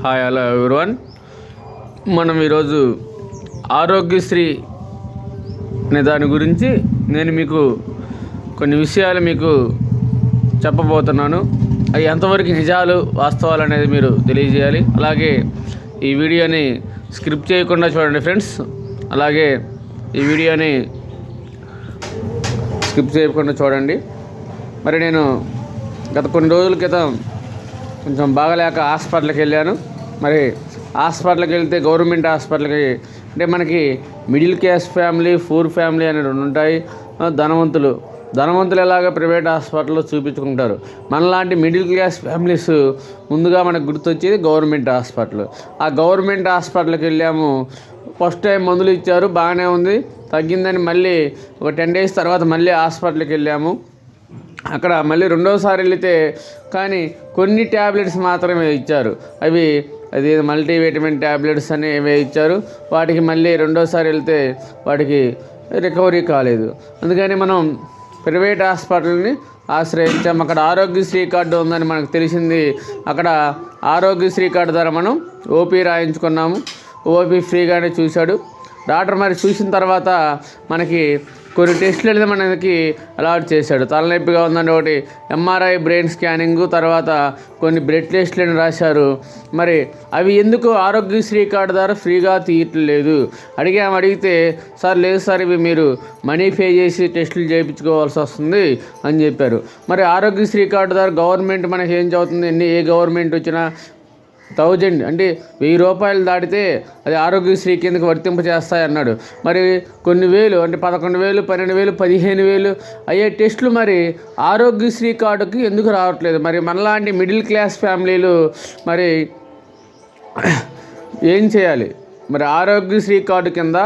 Hi hello everyone. మనం ఈరోజు ఆరోగ్యశ్రీ అనే దాని గురించి నేను మీకు కొన్ని విషయాలు మీకు చెప్పబోతున్నాను. అవి ఎంతవరకు నిజాలు వాస్తవాలు అనేది మీరు తెలియజేయాలి. అలాగే ఈ వీడియోని స్క్రిప్ట్ చేయకుండా చూడండి ఫ్రెండ్స్. అలాగే ఈ వీడియోని స్కిప్ చేయకుండా చూడండి. మరి నేను గత కొన్ని రోజుల క్రితం కొంచెం బాగలేక హాస్పిటల్కి వెళ్ళాను. మరి హాస్పిటల్కి వెళ్తే గవర్నమెంట్ హాస్పిటల్కి అంటే మనకి middle class family, poor family అని రెండు ఉంటాయి. ధనవంతులు ఎలాగ ప్రైవేట్ హాస్పిటల్లో చూపించుకుంటారు. మనలాంటి మిడిల్ క్లాస్ ఫ్యామిలీస్ ముందుగా మనకు గుర్తొచ్చేది గవర్నమెంట్ హాస్పిటల్. ఆ గవర్నమెంట్ హాస్పిటల్కి వెళ్ళాము. ఫస్ట్ టైం మందులు ఇచ్చారు, బాగానే ఉంది, తగ్గిందని మళ్ళీ ఒక 10 days తర్వాత మళ్ళీ హాస్పిటల్కి వెళ్ళాము. అక్కడ మళ్ళీ రెండోసారి వెళితే కానీ కొన్ని ట్యాబ్లెట్స్ మాత్రమే ఇచ్చారు. అది మల్టీవిటమిన్ ట్యాబ్లెట్స్ అని ఏవే ఇచ్చారు. వాటికి మళ్ళీ రెండోసారి వెళ్తే వాటికి రికవరీ కాలేదు. అందుకని మనం ప్రైవేట్ హాస్పిటల్ని ఆశ్రయించాం. అక్కడ ఆరోగ్యశ్రీ కార్డు ఉందని మనకు తెలిసింది. అక్కడ ఆరోగ్యశ్రీ కార్డు ద్వారా మనం ఓపీ రాయించుకున్నాము. ఓపీ ఫ్రీగానే చూశాడు డాక్టర్. మరి చూసిన తర్వాత మనకి కొన్ని టెస్టులు అనేది మనకి అలాట్ చేశాడు. తలనొప్పిగా ఉందని ఒకటి ఎంఆర్ఐ, బ్రెయిన్ స్కానింగ్, తర్వాత కొన్ని బ్లడ్ టెస్టులను రాశారు. మరి అవి ఎందుకు ఆరోగ్యశ్రీ కార్డు ద్వారా ఫ్రీగా తీయట్లేదు అడిగితే సార్ లేదు సార్, ఇవి మీరు మనీ పే చేసి టెస్టులు చేయించుకోవాల్సి వస్తుంది అని చెప్పారు. మరి ఆరోగ్యశ్రీ కార్డు ద్వారా గవర్నమెంట్ మనకి ఏం చదువుతుంది, ఏ గవర్నమెంట్ వచ్చినా 1000 అంటే 1000 రూపాయలు దాటితే అది ఆరోగ్యశ్రీ కిందకి వర్తింపజేస్తాయి అన్నాడు. మరి కొన్ని వేలు అంటే 11,000, 12,000, 15,000 అయ్యే టెస్టులు మరి ఆరోగ్యశ్రీ కార్డుకి ఎందుకు రావట్లేదు? మరి మనలాంటి మిడిల్ క్లాస్ ఫ్యామిలీలు మరి ఏం చేయాలి? మరి ఆరోగ్యశ్రీ కార్డు కింద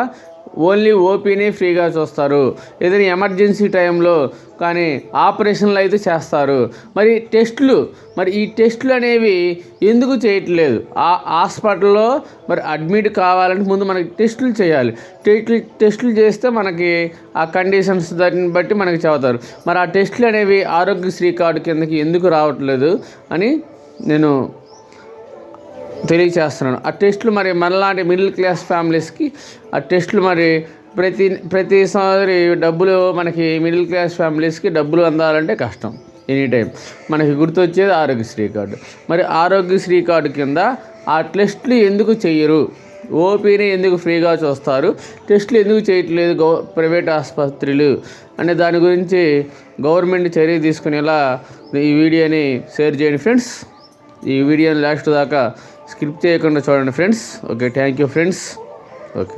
ఓన్లీ ఓపీని ఫ్రీగా చూస్తారు. ఏదైనా ఎమర్జెన్సీ టైంలో కానీ ఆపరేషన్లు అయితే చేస్తారు. మరి ఈ టెస్టులు అనేవి ఎందుకు చేయట్లేదు? ఆ హాస్పిటల్లో మరి అడ్మిట్ కావాలంటే ముందు మనకి టెస్టులు చేయాలి. టెస్టులు చేస్తే మనకి ఆ కండిషన్స్ దాన్ని బట్టి మనకి చెబుతారు. మరి ఆ టెస్టులు అనేవి ఆరోగ్యశ్రీ కార్డు కిందకి ఎందుకు రావట్లేదు అని నేను తెలియచేస్తున్నాను. ఆ టెస్టులు మరి మనలాంటి మిడిల్ క్లాస్ ఫ్యామిలీస్కి ఆ టెస్టులు మరి ప్రతిసారి డబ్బులు మనకి మిడిల్ క్లాస్ ఫ్యామిలీస్కి డబ్బులు అందాలంటే కష్టం. ఎనీ టైం మనకి గుర్తొచ్చేది ఆరోగ్యశ్రీ కార్డు. మరి ఆరోగ్యశ్రీ కార్డు కింద ఆ టెస్టులు ఎందుకు చెయ్యరు? ఓపీని ఎందుకు ఫ్రీగా చూస్తారు? టెస్టులు ఎందుకు చేయట్లేదు ప్రైవేట్ ఆసుపత్రులు అనే దాని గురించి గవర్నమెంట్ చర్య తీసుకునేలా ఈ వీడియోని షేర్ చేయండి ఫ్రెండ్స్. ఈ వీడియోని లాస్ట్ దాకా స్కిప్ చేయకుండా చూడండి friends. Okay, thank you friends. Okay.